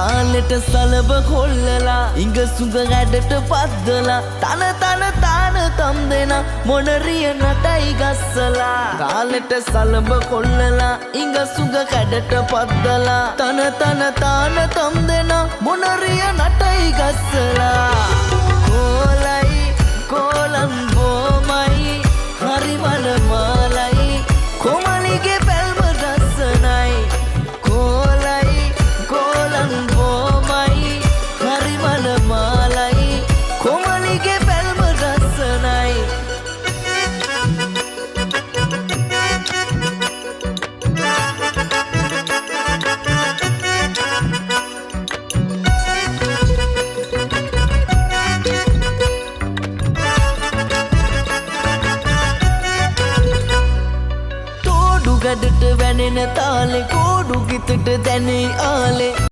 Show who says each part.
Speaker 1: තාලෙට සලබ කොල්ලලා ඉඟ සුඟ ඇඩට පද්දලා තන තම් දෙන මොනරිය නටයි ගස්සලා තාලෙට සලබ කොල්ලලා ඉඟ සුඟ ඇඩට පද්දලා තන තම් දෙන මොනරිය නටයි ගස්සලා කොලයි කොලම් බොමයි හරි මනමාලයි කොමලිගේ පැල්ම රසනයි කොලයි කොලම් බොමයි හරි මනමාලයි කොමලිගේ පැල්ම රසනයි ගඩට වැනෙන තාලේ කෝඩු ගිතට දැනේ ආලේ